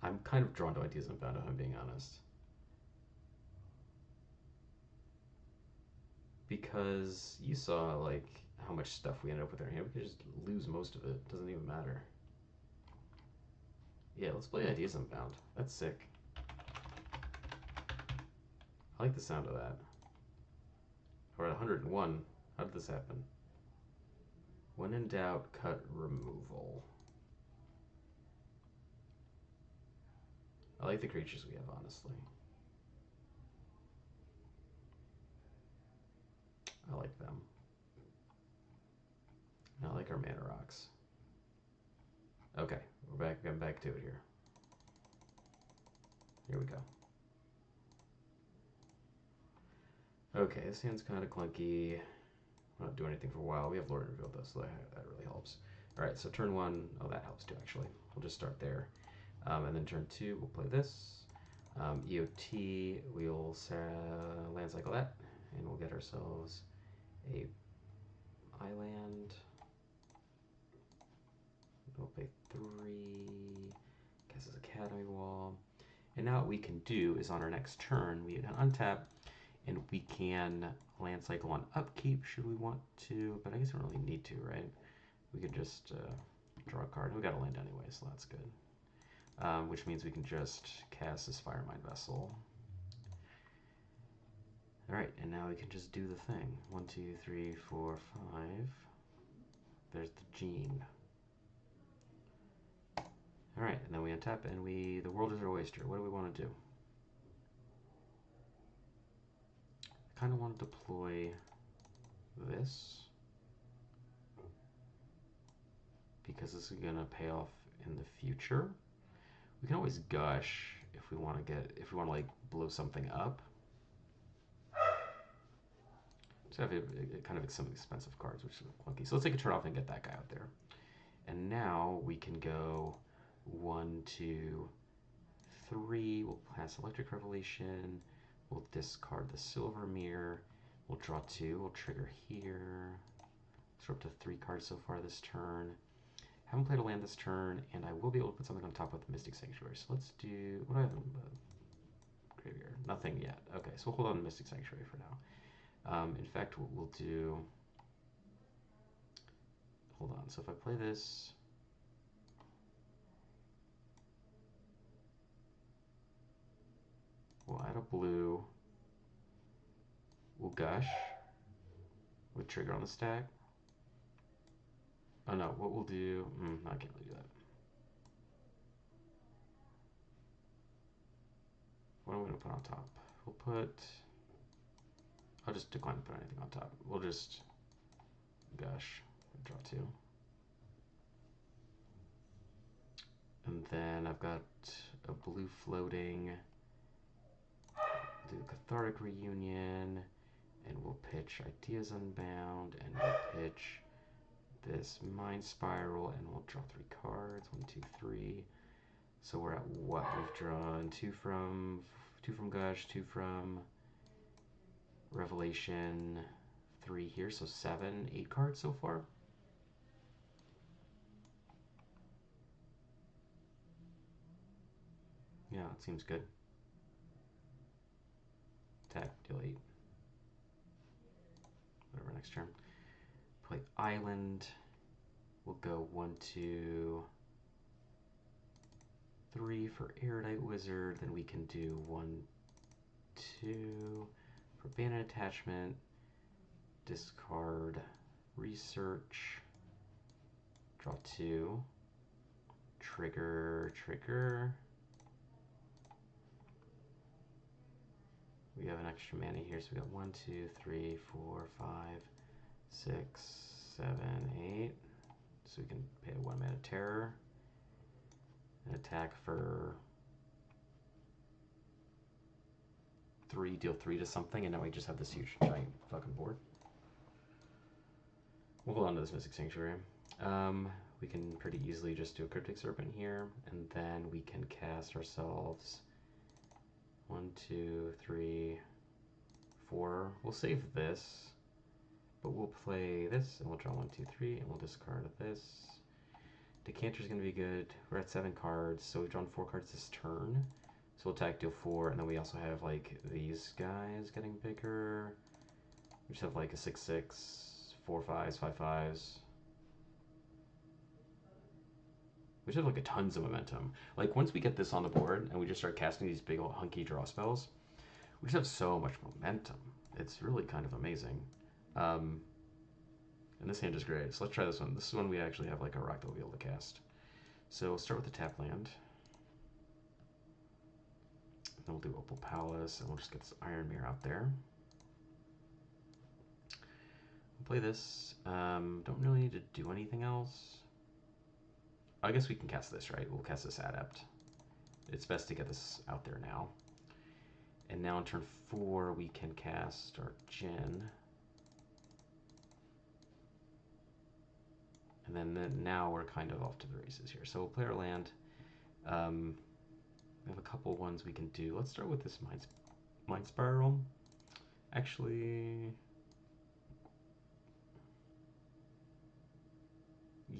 I'm kind of drawn to Ideas Unbound, if I'm being honest. Because you saw, like, how much stuff we ended up with our hand. We could just lose most of it. Doesn't even matter. Yeah, let's play Ideas Unbound. That's sick. I like the sound of that. We're at 101. How did this happen? When in doubt, cut removal. I like the creatures we have, honestly. I like them. And I like our mana rocks. Okay, I'm back to it here. Here we go. Okay, this hand's kind of clunky. We're not doing anything for a while. We have Lord and Reveal though, so that really helps. All right, so turn 1, oh, that helps too, actually. We'll just start there. And then turn 2, we'll play this. EOT, we'll land cycle that, and we'll get ourselves a island. We'll play 3, cast as Academy Wall. And now what we can do is on our next turn, we can untap, and we can land cycle on upkeep should we want to, but I guess we don't really need to, right? We could just draw a card. We got a land anyway, so that's good. Which means we can just cast this Firemind Vessel. Alright, and now we can just do the thing. 1, 2, 3, 4, 5. There's the Djinn. Alright, and then we untap, and the world is our oyster. What do we want to do? I kind of want to deploy this. because this is gonna pay off in the future. We can always gush if we want to like blow something up. So I have kind of some expensive cards, which is clunky. So let's take a turn off and get that guy out there. And now we can go 1, 2, 3. We'll pass Electric Revelation. We'll discard the Silver Mirror. We'll draw 2. We'll trigger here. So we're up to 3 cards so far this turn. Haven't played a land this turn, and I will be able to put something on top with Mystic Sanctuary. So let's do... What do I have in the graveyard? Nothing yet. Okay, so we'll hold on to Mystic Sanctuary for now. In fact, what we'll do... Hold on. So if I play this... We'll add a blue. We'll gush with trigger on the stack. Oh no, what we'll do... I can't really do that. What am I going to put on top? We'll put... I'll just decline to put anything on top. We'll just gush and draw 2. And then I've got a blue floating. Do Cathartic Reunion, and we'll pitch Ideas Unbound, and we'll pitch this Mind Spiral, and we'll draw 3 cards. 1, 2, 3. So we're at what? We've drawn 2 from Gush, 2 from Revelation, 3 here, so 7, 8 cards so far. Yeah, it seems good. Attack, deal 8. Whatever, next turn. Play Island. We'll go 1, 2, 3 for Erudite Wizard. Then we can do 1, 2 for Bandit Attachment. Discard Research. Draw 2. Trigger. We have an extra mana here, so we got 1, 2, 3, 4, 5, 6, 7, 8. So we can pay a 1 mana terror. And attack for 3, deal 3 to something, and now we just have this huge giant fucking board. We'll hold on to this Mystic Sanctuary. We can pretty easily just do a Cryptic Serpent here, and then we can cast ourselves 1, 2, 3, 4. We'll save this, but we'll play this, and we'll draw 1, 2, 3, and we'll discard this. Decanter's going to be good. We're at 7 cards, so we've drawn 4 cards this turn. So we'll attack, deal 4, and then we also have like these guys getting bigger. We just have like a 6, 6, 4, 5s, 5, 5s. We just have like a tons of momentum. Like once we get this on the board and we just start casting these big old hunky draw spells, we just have so much momentum. It's really kind of amazing. And this hand is great. So let's try this one. This is one we actually have like a rock that we'll be able to cast. So we'll start with the tap land. Then we'll do Opal Palace, and we'll just get this Iron Mirror out there. We'll play this. Don't really need to do anything else. I guess we can cast this, right? We'll cast this Adept. It's best to get this out there now. And now on turn 4, we can cast our Djinn. And then now we're kind of off to the races here. So we'll play our land. We have a couple ones we can do. Let's start with this Mind Spiral. Actually...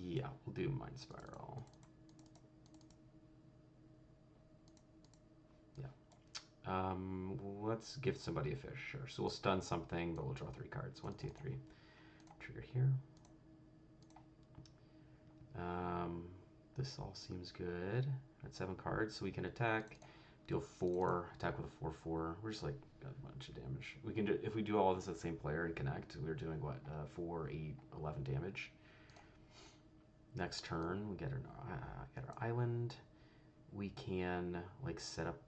yeah, we'll do Mind Spiral. Yeah. Let's give somebody a fish, sure. So we'll stun something, but we'll draw 3 cards. 1, 2, 3. Trigger here. This all seems good. At 7 cards, so we can attack, deal 4, attack with a 4/4. We're just like got a bunch of damage. We can do, if we do all this at the same player and connect, we're doing what 4, 8, 11 damage. Next turn, we get our island. We can like set up.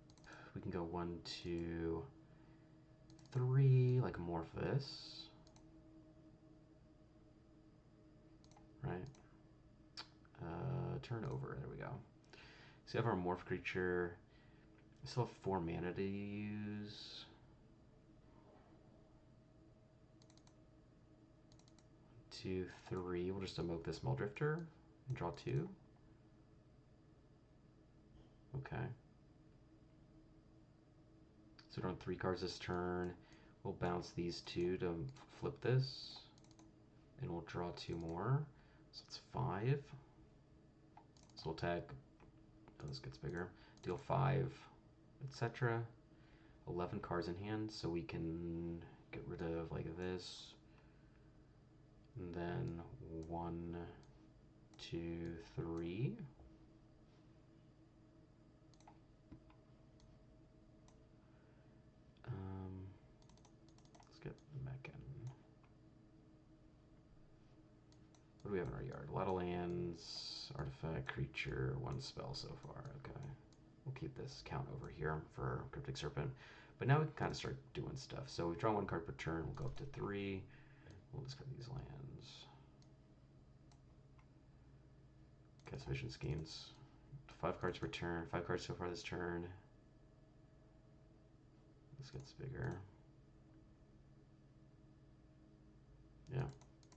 We can go 1, 2, 3. Like morph this, right? turn over. There we go. So we have our morph creature. We still have 4 mana to use. 2, 3. We'll just emote this Muldrifter and draw 2. Okay. So we're on 3 cards this turn. We'll bounce these 2 to flip this. And we'll draw 2 more. So it's 5. So we'll tag, oh, this gets bigger. Deal 5, etc. 11 cards in hand, so we can get rid of like this. And then 1, 2, 3. Let's get Meccan. What do we have in our yard? A lot of lands, artifact, creature, 1 spell so far. Okay. We'll keep this count over here for Cryptic Serpent. But now we can kind of start doing stuff. So we draw 1 card per turn. We'll go up to 3. We'll discard these lands. Cast Vision Schemes. 5 cards per turn. 5 cards so far this turn. This gets bigger. Yeah,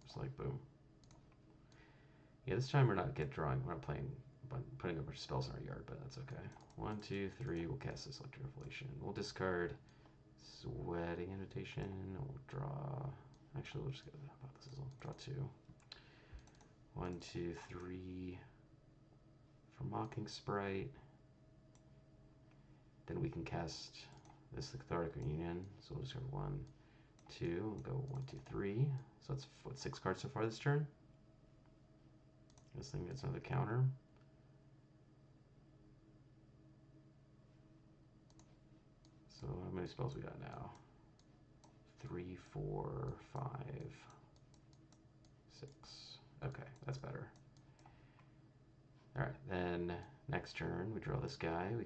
just like boom. Yeah, this time we're not drawing. We're not putting a bunch of spells in our yard, but that's okay. 1, 2, 3. We'll cast this Electric Revelation. We'll discard Sweating Invitation. We'll draw. Actually, we'll just go. How about this? We'll draw 2. 1, 2, 3. For Mocking Sprite. Then we can cast this Cathartic Reunion. So we'll discard 1, 2. We'll go 1, 2, 3. So that's what, 6 cards so far this turn. This thing gets another counter. So how many spells we got now? 3, 4, 5, 6. Okay, that's better. Alright, then next turn we draw this guy. We'll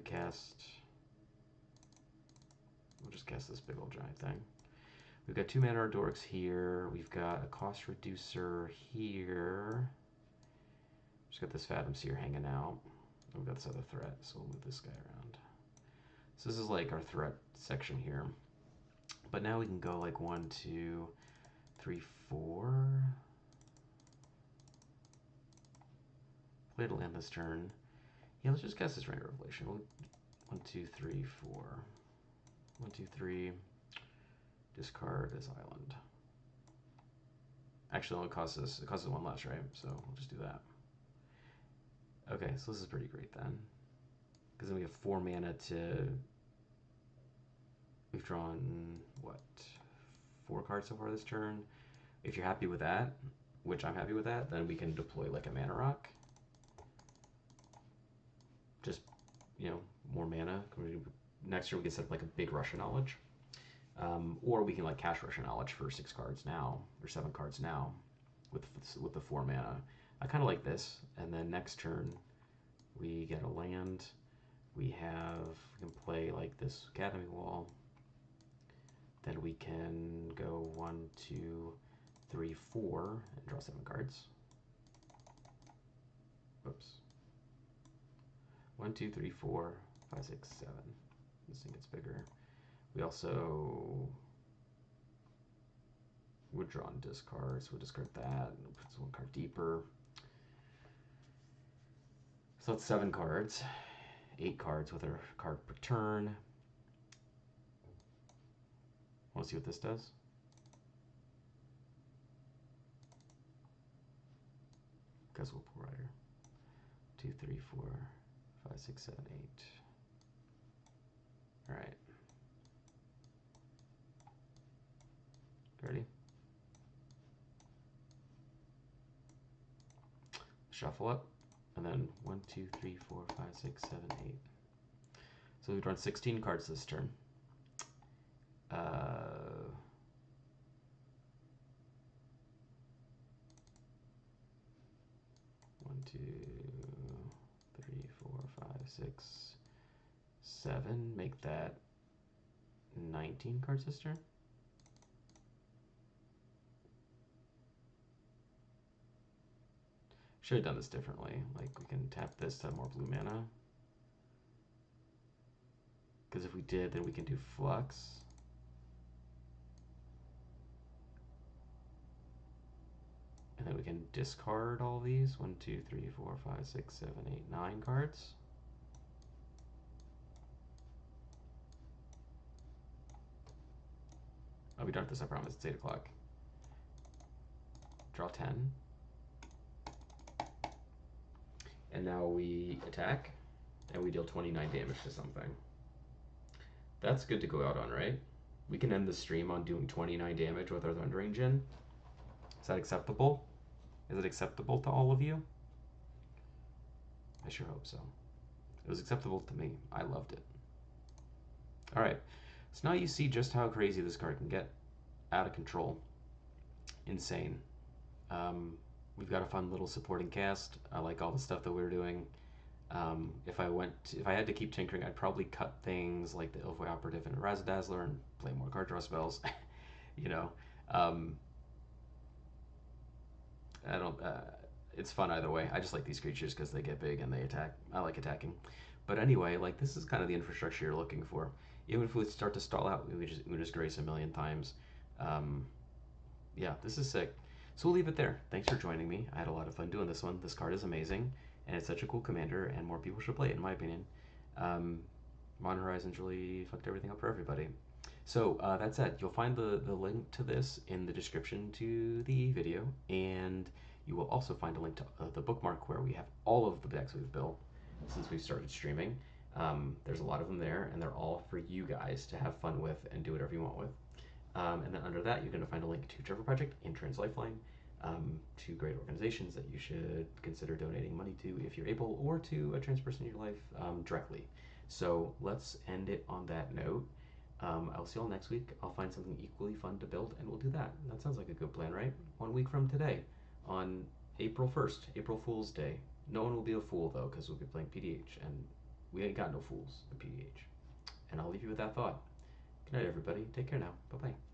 just cast this big old giant thing. We've got 2 mana dorks here. We've got a cost reducer here. Just got this Fathom Seer hanging out. We've got this other threat, so we'll move this guy around. So this is like our threat section here. But now we can go like 1, 2, 3, 4. Play to land this turn. Yeah, let's just cast this Render Revelation. 1, 2, 3, 4. 1, 2, 3. Discard this island. Actually, it costs us 1 less, right? So we'll just do that. Okay, so this is pretty great then. Because then we have 4 mana to... We've drawn, what, 4 cards so far this turn. If you're happy with that, which I'm happy with that, then we can deploy like a Mana Rock. Just, you know, more mana. Next turn we can set up like a big Rush of Knowledge. Or we can like cast Rush of Knowledge for 6 cards now, or 7 cards now, with the 4 mana. I kind of like this, and then next turn we get a land. We can play like this Academy Wall. Then we can go 1, 2, 3, 4, and draw 7 cards. Oops. 1, 2, 3, 4, 5, 6, 7. This thing gets bigger. We also would draw and discard, so we'll discard that and put 1 card deeper. So that's 7 cards, 8 cards with a card per turn. Want to see what this does? Guzzle Pool Rider. 2, 3, 4, 5, 6, 7, 8. All right. Ready? Shuffle up, and then 1, 2, 3, 4, 5, 6, 7, 8. So we've drawn 16 cards this turn. 1, 2, 3, 4, 5, 6, 7. Make that 19 cards this turn. Should have done this differently. Like, we can tap this to have more blue mana. Because if we did, then we can do Flux. And then we can discard all these. 1, 2, 3, 4, 5, 6, 7, 8, 9 cards. I'll be done with this, I promise. It's 8 o'clock. Draw 10. And now we attack, and we deal 29 damage to something. That's good to go out on, right? We can end the stream on doing 29 damage with our Thundering Djinn. Is that acceptable? Is it acceptable to all of you? I sure hope so. It was acceptable to me. I loved it. Alright, so now you see just how crazy this card can get. Out of control. Insane. We've got a fun little supporting cast. I like all the stuff that we're doing. If I had to keep tinkering, I'd probably cut things like the Ilfway Operative and Razzadazzler and play more card draw spells. You know, I don't. It's fun either way. I just like these creatures because they get big and they attack. I like attacking. But anyway, like this is kind of the infrastructure you're looking for. Even if we start to stall out, we just grace a million times. Yeah, this is sick. So we'll leave it there. Thanks for joining me. I had a lot of fun doing this one. This card is amazing, and it's such a cool commander, and more people should play it, in my opinion. Modern Horizons really fucked everything up for everybody. So that said, you'll find the link to this in the description to the video, and you will also find a link to the bookmark where we have all of the decks we've built since we've started streaming. There's a lot of them there, and they're all for you guys to have fun with and do whatever you want with. And then under that, you're going to find a link to Trevor Project and Trans Lifeline, two great organizations that you should consider donating money to if you're able, or to a trans person in your life directly. So let's end it on that note. I'll see you all next week. I'll find something equally fun to build, and we'll do that. That sounds like a good plan, right? 1 week from today, on April 1st, April Fool's Day. No one will be a fool, though, because we'll be playing PDH, and we ain't got no fools in PDH. And I'll leave you with that thought. Good night, everybody. Take care now. Bye-bye.